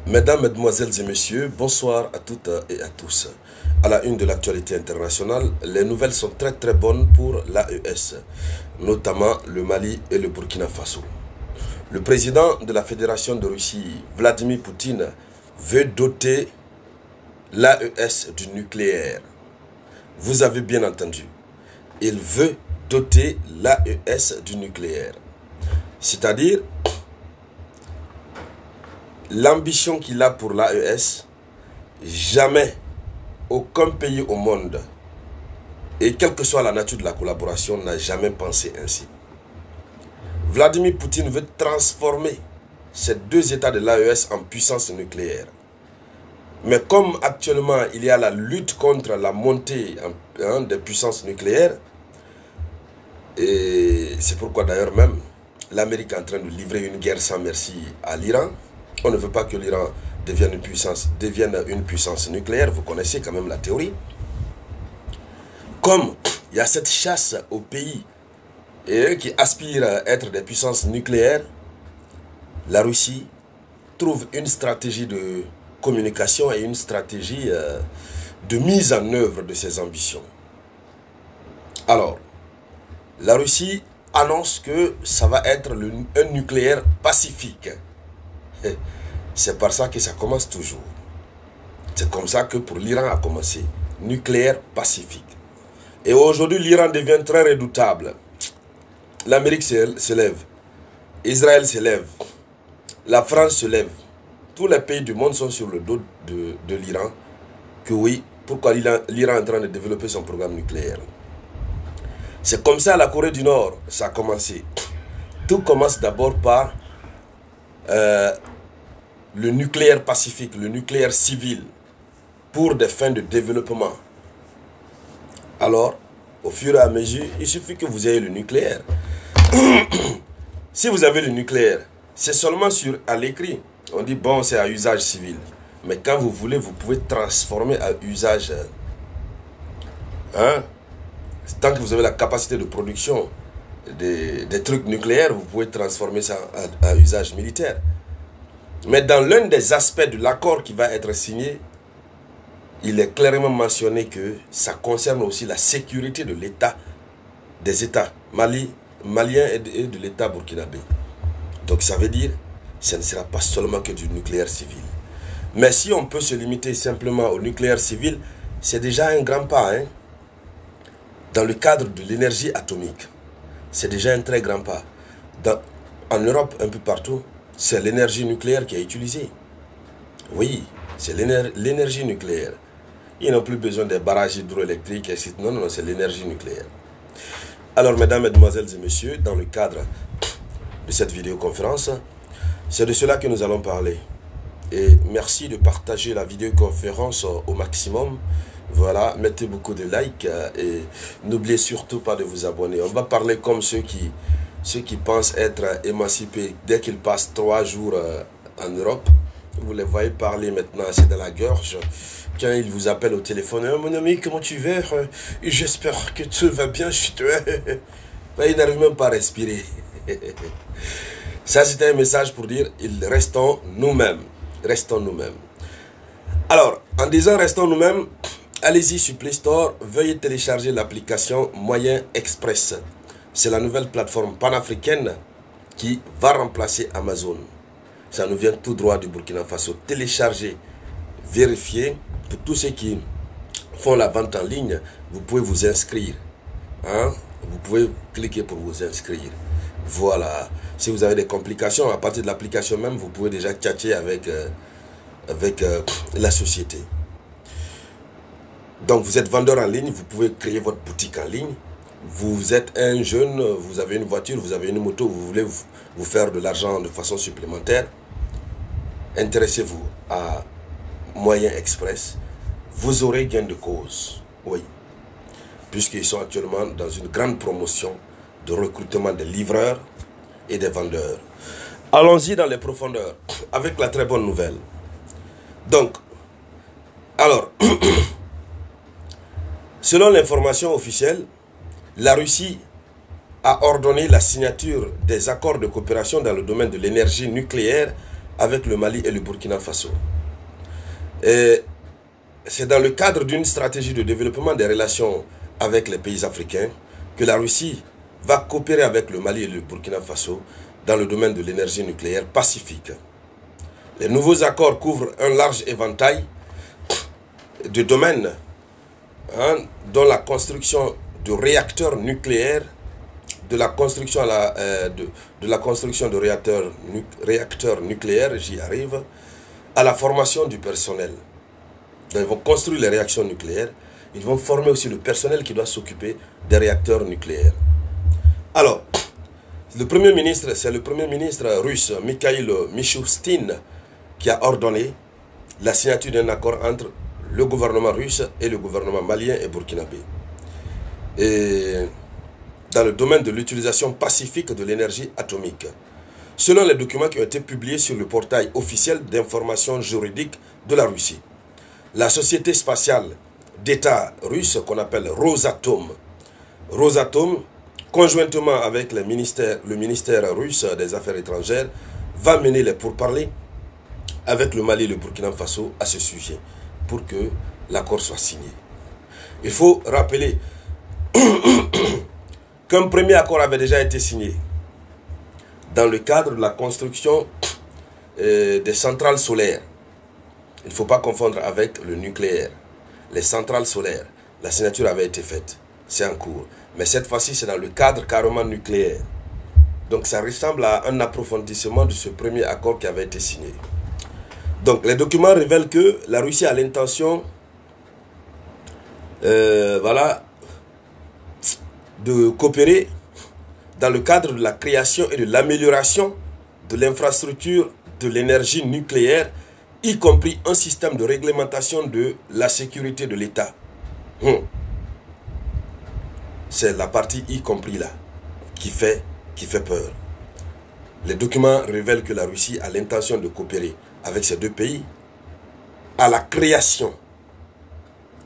Mesdames, Mesdemoiselles et Messieurs, bonsoir à toutes et à tous. À la une de l'actualité internationale, les nouvelles sont très bonnes pour l'AES, notamment le Mali et le Burkina Faso. Le président de la Fédération de Russie, Vladimir Poutine, veut doter l'AES du nucléaire. Vous avez bien entendu. Il veut doter l'AES du nucléaire. C'est-à-dire, l'ambition qu'il a pour l'AES, jamais aucun pays au monde, et quelle que soit la nature de la collaboration, n'a jamais pensé ainsi. Vladimir Poutine veut transformer ces deux États de l'AES en puissance nucléaire. Mais comme actuellement il y a la lutte contre la montée des puissances nucléaires, et c'est pourquoi d'ailleurs même l'Amérique est en train de livrer une guerre sans merci à l'Iran. On ne veut pas que l'Iran devienne une puissance nucléaire, vous connaissez quand même la théorie. Comme il y a cette chasse aux pays qui aspirent à être des puissances nucléaires, la Russie trouve une stratégie de communication et une stratégie de mise en œuvre de ses ambitions. Alors, la Russie annonce que ça va être un nucléaire pacifique. C'est par ça que ça commence toujours. C'est comme ça que pour l'Iran a commencé. Nucléaire pacifique. Et aujourd'hui, l'Iran devient très redoutable. L'Amérique se lève. Israël se lève. La France se lève. Tous les pays du monde sont sur le dos de l'Iran. Que oui, pourquoi l'Iran est en train de développer son programme nucléaire. C'est comme ça à la Corée du Nord, ça a commencé. Tout commence d'abord par le nucléaire pacifique, le nucléaire civil, pour des fins de développement. Alors, au fur et à mesure, il suffit que vous ayez le nucléaire. Si vous avez le nucléaire, c'est seulement à l'écrit. On dit, bon, c'est à usage civil. Mais quand vous voulez, vous pouvez transformer à usage... Tant que vous avez la capacité de production des trucs nucléaires, vous pouvez transformer ça à usage militaire. Mais dans l'un des aspects de l'accord qui va être signé, il est clairement mentionné que ça concerne aussi la sécurité de l'État, des États maliens et de l'État burkinabé. Donc ça veut dire, ce ne sera pas seulement que du nucléaire civil. Mais si on peut se limiter simplement au nucléaire civil, c'est déjà un grand pas, dans le cadre de l'énergie atomique. C'est déjà un très grand pas. En Europe, un peu partout, c'est l'énergie nucléaire qui est utilisée. Oui, c'est l'énergie nucléaire. Ils n'ont plus besoin des barrages hydroélectriques, etc. Non, non, c'est l'énergie nucléaire. Alors, mesdames, mesdemoiselles et messieurs, dans le cadre de cette vidéoconférence, c'est de cela que nous allons parler. Et merci de partager la vidéoconférence au maximum. Voilà, mettez beaucoup de likes et n'oubliez surtout pas de vous abonner. On va parler comme ceux qui pensent être émancipés dès qu'ils passent 3 jours en Europe. Vous les voyez parler maintenant, c'est dans la gorge. Quand ils vous appellent au téléphone, oh, mon ami, comment tu vas? J'espère que tout va bien chez toi. Ils n'arrivent même pas à respirer. Ça, c'était un message pour dire, restons nous-mêmes. Restons nous-mêmes. Alors, en disant restons nous-mêmes, allez-y sur Play Store, veuillez télécharger l'application Moyen Express. C'est la nouvelle plateforme panafricaine qui va remplacer Amazon. Ça nous vient tout droit du Burkina Faso. Téléchargez, vérifiez. Pour tous ceux qui font la vente en ligne, vous pouvez vous inscrire. Vous pouvez cliquer pour vous inscrire. Voilà. Si vous avez des complications, à partir de l'application même, vous pouvez déjà tchatcher avec la société. Donc vous êtes vendeur en ligne, vous pouvez créer votre boutique en ligne. Vous êtes un jeune, vous avez une voiture, vous avez une moto, vous voulez vous faire de l'argent de façon supplémentaire. Intéressez-vous à Moyen Express. Vous aurez gain de cause. Oui. Puisqu'ils sont actuellement dans une grande promotion de recrutement des livreurs et des vendeurs. Allons-y dans les profondeurs avec la très bonne nouvelle. Donc, alors... Selon l'information officielle, la Russie a ordonné la signature des accords de coopération dans le domaine de l'énergie nucléaire avec le Mali et le Burkina Faso. Et c'est dans le cadre d'une stratégie de développement des relations avec les pays africains que la Russie va coopérer avec le Mali et le Burkina Faso dans le domaine de l'énergie nucléaire pacifique. Les nouveaux accords couvrent un large éventail de domaines, dont la construction de réacteurs nucléaires, de la construction de réacteurs nucléaires, j'y arrive, à la formation du personnel. Donc, ils vont construire les réactions nucléaires, ils vont former aussi le personnel qui doit s'occuper des réacteurs nucléaires. Alors, c'est le premier ministre russe, Mikhail Mishustin, qui a ordonné la signature d'un accord entre le gouvernement russe et le gouvernement malien et burkinabé. Et dans le domaine de l'utilisation pacifique de l'énergie atomique. Selon les documents qui ont été publiés sur le portail officiel d'information juridique de la Russie, la société spatiale d'État russe qu'on appelle Rosatom, conjointement avec le ministère russe des Affaires étrangères, va mener les pourparlers avec le Mali et le Burkina Faso à ce sujet, pour que l'accord soit signé. Il faut rappeler qu'un premier accord avait déjà été signé dans le cadre de la construction des centrales solaires. Il ne faut pas confondre avec le nucléaire. Les centrales solaires, la signature avait été faite, c'est en cours. Mais cette fois-ci, c'est dans le cadre carrément nucléaire. Donc ça ressemble à un approfondissement de ce premier accord qui avait été signé. Donc les documents révèlent que la Russie a l'intention de coopérer dans le cadre de la création et de l'amélioration de l'infrastructure de l'énergie nucléaire, y compris un système de réglementation de la sécurité de l'État. C'est la partie y compris là qui fait peur. Les documents révèlent que la Russie a l'intention de coopérer avec ces deux pays à la création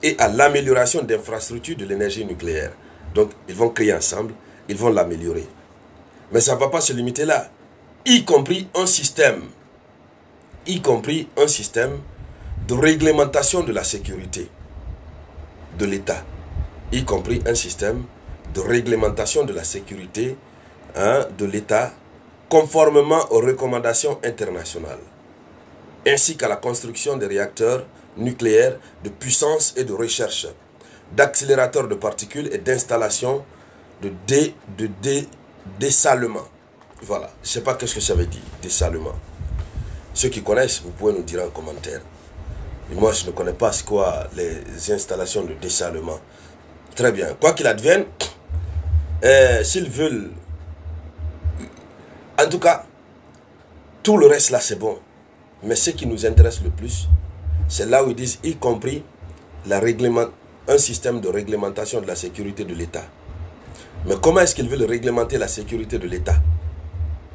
et à l'amélioration d'infrastructures de l'énergie nucléaire. Donc, ils vont créer ensemble, ils vont l'améliorer. Mais ça ne va pas se limiter là. Y compris un système de réglementation de la sécurité de l'État. Y compris un système de réglementation de la sécurité de l'État conformément aux recommandations internationales, ainsi qu'à la construction des réacteurs nucléaires de puissance et de recherche, d'accélérateurs de particules et d'installations de dessalement. Voilà, je ne sais pas qu'est-ce que ça veut dire, dessalement. Ceux qui connaissent, vous pouvez nous dire en commentaire. Et moi, je ne connais pas ce quoi les installations de dessalement. Très bien. Quoi qu'il advienne, s'ils veulent... En tout cas, tout le reste là, c'est bon. Mais ce qui nous intéresse le plus, c'est là où ils disent, y compris un système de réglementation de la sécurité de l'État. Mais comment est-ce qu'ils veulent réglementer la sécurité de l'État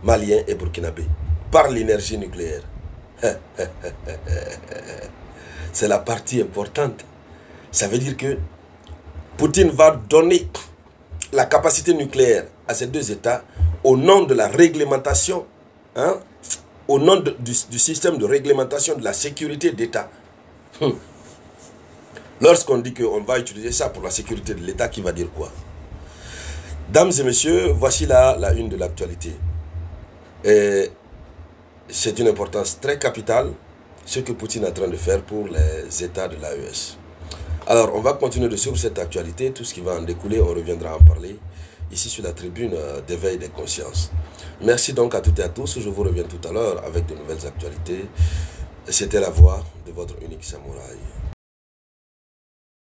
malien et burkinabé? Par l'énergie nucléaire. C'est la partie importante. Ça veut dire que Poutine va donner la capacité nucléaire à ces deux États au nom de la réglementation, au nom du système de réglementation de la sécurité d'État. Lorsqu'on dit qu'on va utiliser ça pour la sécurité de l'État, qui va dire quoi? Dames et messieurs, voici la une de l'actualité. Et c'est une importance très capitale, ce que Poutine est en train de faire pour les États de l'AES. Alors, on va continuer de suivre cette actualité. Tout ce qui va en découler, on reviendra en parler ici sur la tribune d'éveil des consciences. Merci donc à toutes et à tous. Je vous reviens tout à l'heure avec de nouvelles actualités. C'était la voix de votre unique samouraï.